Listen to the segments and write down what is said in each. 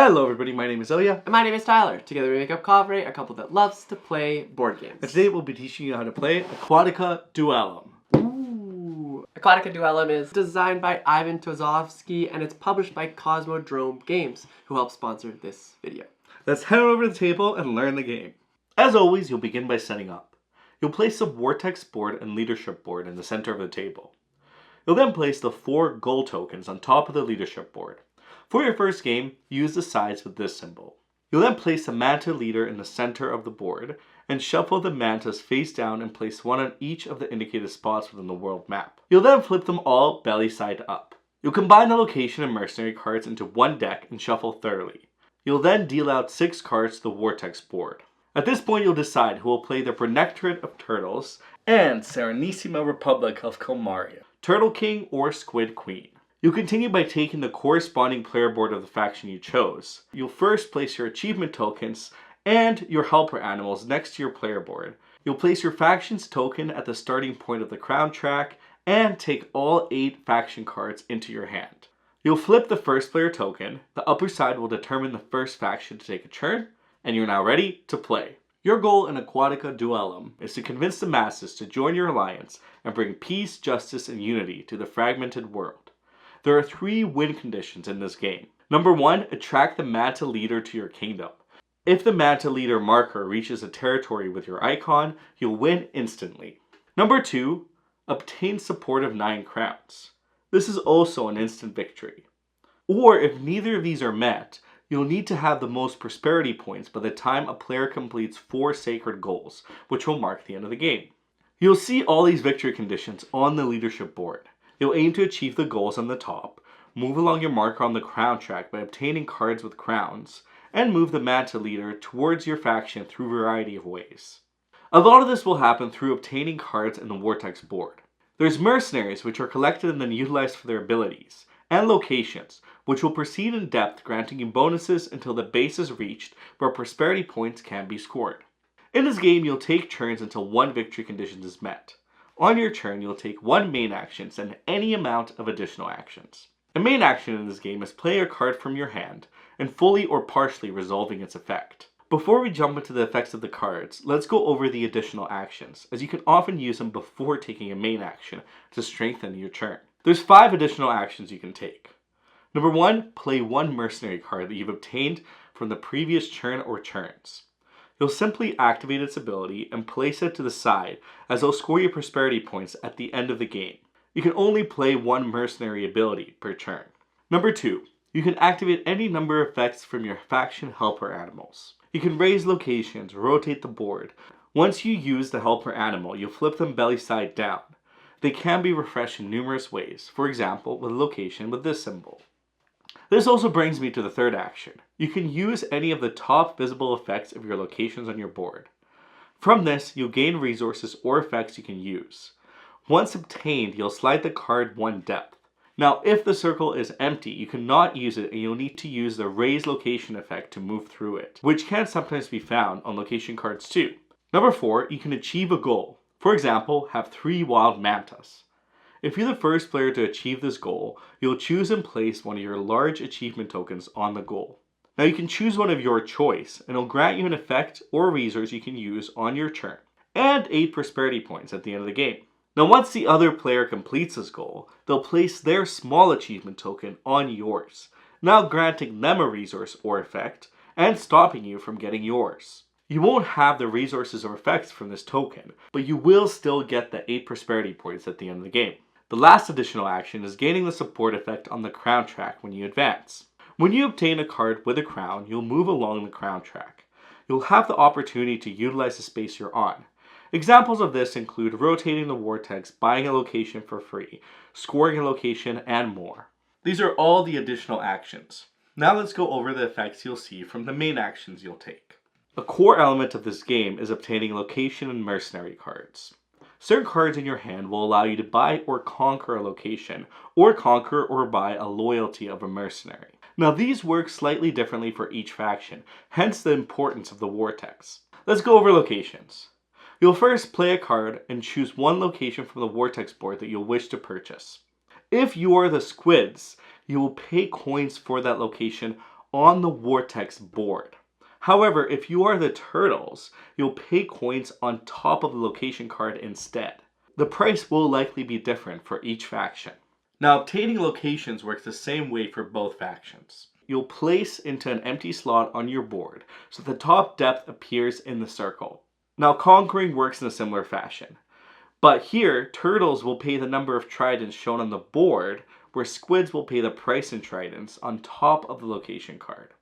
Hello everybody, my name is Ilya. And my name is Tyler. Together we make up kovray, a couple that loves to play board games. And today we'll be teaching you how to play Aquatica Duellum. Ooh. Aquatica Duellum is designed by Ivan Tozovsky and it's published by Cosmodrome Games, who helped sponsor this video. Let's head over to the table and learn the game. As always, you'll begin by setting up. You'll place the Vortex board and leadership board in the center of the table. You'll then place the 4 gold tokens on top of the leadership board. For your first game, use the sides with this symbol. You'll then place the Manta Leader in the center of the board and shuffle the mantas face down and place one on each of the indicated spots within the world map. You'll then flip them all belly side up. You'll combine the location and mercenary cards into one deck and shuffle thoroughly. You'll then deal out 6 cards to the Vortex board. At this point, you'll decide who will play the Bronectorate of Turtles and Serenissima Republic of Calmaria, Turtle King or Squid Queen. You'll continue by taking the corresponding player board of the faction you chose. You'll first place your achievement tokens and your helper animals next to your player board. You'll place your faction's token at the starting point of the crown track and take all 8 faction cards into your hand. You'll flip the first player token. The upper side will determine the first faction to take a turn, and you're now ready to play. Your goal in Aquatica Duellum is to convince the masses to join your alliance and bring peace, justice, and unity to the fragmented world. There are 3 win conditions in this game. Number 1, attract the Manta Leader to your kingdom. If the Manta Leader marker reaches a territory with your icon, you'll win instantly. Number 2, obtain support of 9 crowns. This is also an instant victory. Or if neither of these are met, you'll need to have the most prosperity points by the time a player completes 4 sacred goals, which will mark the end of the game. You'll see all these victory conditions on the leadership board. You'll aim to achieve the goals on the top, move along your marker on the crown track by obtaining cards with crowns, and move the Manta Leader towards your faction through a variety of ways. A lot of this will happen through obtaining cards in the Vortex board. There's Mercenaries, which are collected and then utilized for their abilities, and locations, which will proceed in depth, granting you bonuses until the base is reached where prosperity points can be scored. In this game, you'll take turns until 1 victory condition is met. On your turn, you'll take 1 main action and any amount of additional actions. A main action in this game is play a card from your hand and fully or partially resolving its effect. Before we jump into the effects of the cards, let's go over the additional actions, as you can often use them before taking a main action to strengthen your turn. There's 5 additional actions you can take. Number 1, play 1 mercenary card that you've obtained from the previous turn or turns. You'll simply activate its ability and place it to the side, as it'll score you prosperity points at the end of the game. You can only play 1 mercenary ability per turn. Number 2, you can activate any number of effects from your faction helper animals. You can raise locations, rotate the board. Once you use the helper animal, you'll flip them belly side down. They can be refreshed in numerous ways, for example with a location with this symbol. This also brings me to the 3rd action. You can use any of the top visible effects of your locations on your board. From this, you'll gain resources or effects you can use. Once obtained, you'll slide the card 1 depth. Now, if the circle is empty, you cannot use it and you'll need to use the raise location effect to move through it, which can sometimes be found on location cards too. Number 4, you can achieve a goal. For example, have 3 wild mantas. If you're the first player to achieve this goal, you'll choose and place one of your large achievement tokens on the goal. Now you can choose one of your choice, and it'll grant you an effect or resource you can use on your turn, and 8 prosperity points at the end of the game. Now once the other player completes this goal, they'll place their small achievement token on yours, now granting them a resource or effect, and stopping you from getting yours. You won't have the resources or effects from this token, but you will still get the 8 prosperity points at the end of the game. The last additional action is gaining the support effect on the crown track when you advance. When you obtain a card with a crown, you'll move along the crown track. You'll have the opportunity to utilize the space you're on. Examples of this include rotating the Vortex, buying a location for free, scoring a location, and more. These are all the additional actions. Now let's go over the effects you'll see from the main actions you'll take. A core element of this game is obtaining location and mercenary cards. Certain cards in your hand will allow you to buy or conquer a location, or conquer or buy a loyalty of a mercenary. Now these work slightly differently for each faction, hence the importance of the Vortex. Let's go over locations. You'll first play a card and choose 1 location from the Vortex board that you'll wish to purchase. If you are the squids, you will pay coins for that location on the Vortex board. However, if you are the Turtles, you'll pay coins on top of the location card instead. The price will likely be different for each faction. Now, obtaining locations works the same way for both factions. You'll place into an empty slot on your board so the top depth appears in the circle. Now, conquering works in a similar fashion. But here, Turtles will pay the number of tridents shown on the board, where Squids will pay the price in tridents on top of the location card.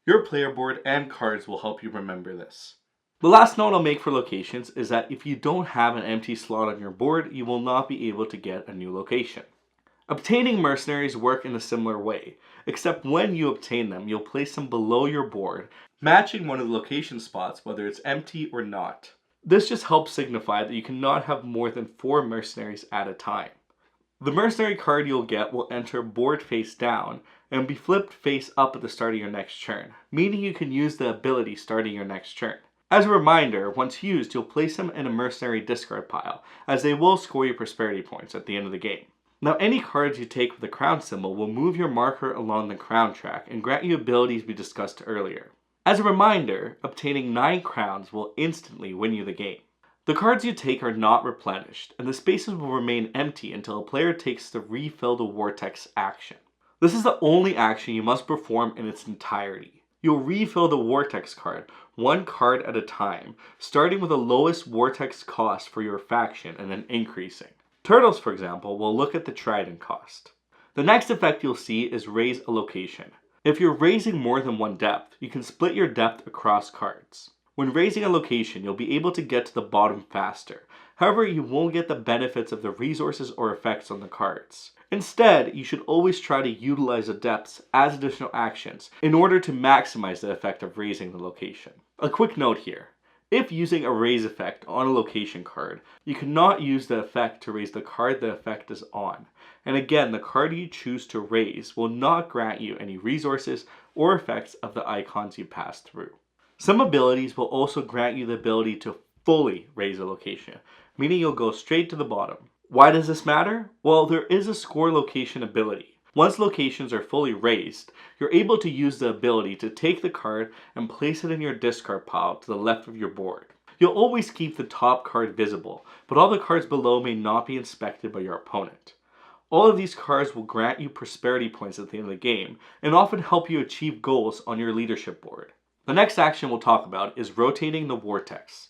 Your player board and cards will help you remember this. The last note I'll make for locations is that if you don't have an empty slot on your board, you will not be able to get a new location. Obtaining mercenaries work in a similar way, except when you obtain them, you'll place them below your board, matching one of the location spots whether it's empty or not. This just helps signify that you cannot have more than 4 mercenaries at a time. The mercenary card you'll get will enter board face down and be flipped face up at the start of your next turn, meaning you can use the ability starting your next turn. As a reminder, once used, you'll place them in a mercenary discard pile, as they will score you prosperity points at the end of the game. Now, any cards you take with the crown symbol will move your marker along the crown track and grant you abilities we discussed earlier. As a reminder, obtaining 9 crowns will instantly win you the game. The cards you take are not replenished, and the spaces will remain empty until a player takes the Refill the Vortex action. This is the only action you must perform in its entirety. You'll refill the Vortex card, 1 card at a time, starting with the lowest Vortex cost for your faction and then increasing. Turtles, for example, will look at the trident cost. The next effect you'll see is raise a location. If you're raising more than 1 depth, you can split your depth across cards. When raising a location, you'll be able to get to the bottom faster. However, you won't get the benefits of the resources or effects on the cards. Instead, you should always try to utilize the depths as additional actions in order to maximize the effect of raising the location. A quick note here. If using a raise effect on a location card, you cannot use the effect to raise the card the effect is on. And again, the card you choose to raise will not grant you any resources or effects of the icons you pass through. Some abilities will also grant you the ability to fully raise a location, meaning you'll go straight to the bottom. Why does this matter? Well, there is a score location ability. Once locations are fully raised, you're able to use the ability to take the card and place it in your discard pile to the left of your board. You'll always keep the top card visible, but all the cards below may not be inspected by your opponent. All of these cards will grant you prosperity points at the end of the game, and often help you achieve goals on your leadership board. The next action we'll talk about is rotating the Vortex.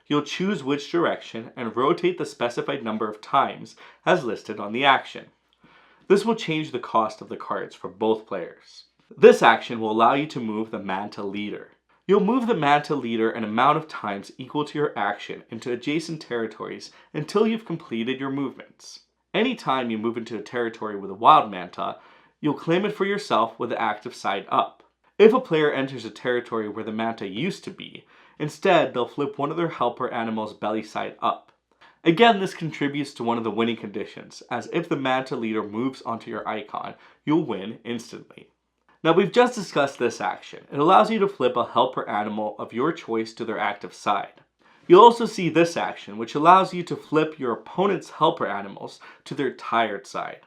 You'll choose which direction and rotate the specified number of times as listed on the action. This will change the cost of the cards for both players. This action will allow you to move the Manta Leader. You'll move the Manta Leader an amount of times equal to your action into adjacent territories until you've completed your movements. Anytime you move into a territory with a wild Manta, you'll claim it for yourself with the active side up. If a player enters a territory where the Manta used to be, instead they'll flip one of their helper animals belly side up. Again, this contributes to one of the winning conditions, as if the Manta Leader moves onto your icon, you'll win instantly. Now, we've just discussed this action. It allows you to flip a helper animal of your choice to their active side. You'll also see this action, which allows you to flip your opponent's helper animals to their tired side.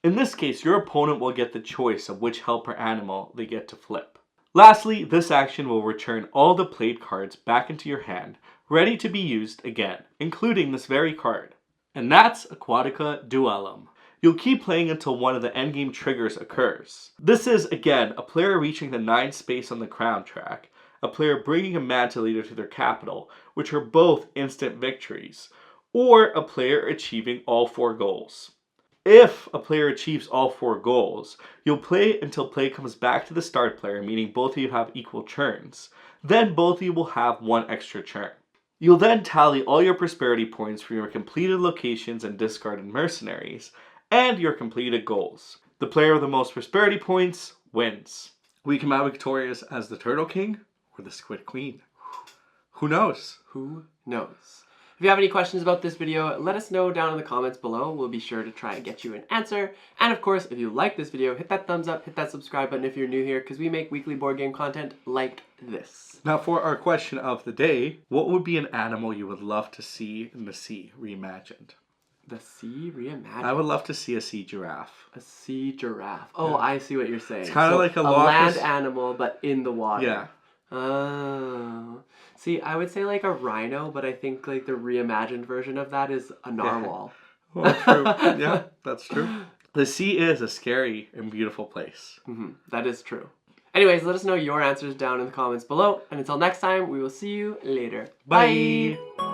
In this case, your opponent will get the choice of which helper animal they get to flip. Lastly, this action will return all the played cards back into your hand, ready to be used again, including this very card. And that's Aquatica Duellum. You'll keep playing until one of the endgame triggers occurs. This is, again, a player reaching the 9th space on the crown track, a player bringing a Manta Leader to their capital, which are both instant victories, or a player achieving all 4 goals. If a player achieves all 4 goals, you'll play until play comes back to the start player, meaning both of you have equal turns. Then both of you will have 1 extra turn. You'll then tally all your prosperity points for your completed locations and discarded mercenaries, and your completed goals. The player with the most prosperity points wins. Will you come out victorious as the Turtle King or the Squid Queen? Who knows? Who knows? If you have any questions about this video, let us know down in the comments below. We'll be sure to try and get you an answer. And of course, if you like this video, hit that thumbs up, hit that subscribe button if you're new here, because we make weekly board game content like this. Now for our question of the day, what would be an animal you would love to see in the sea reimagined? The sea reimagined. I would love to see a sea giraffe. A sea giraffe. Oh, I see what you're saying. It's kind of like a land animal, but in the water. Yeah. Oh. See, I would say like a rhino, but I think like the reimagined version of that is a narwhal. Well, true. Yeah, that's true. The sea is a scary and beautiful place. That is true. Anyways, let us know your answers down in the comments below. And until next time, we will see you later. Bye. Bye.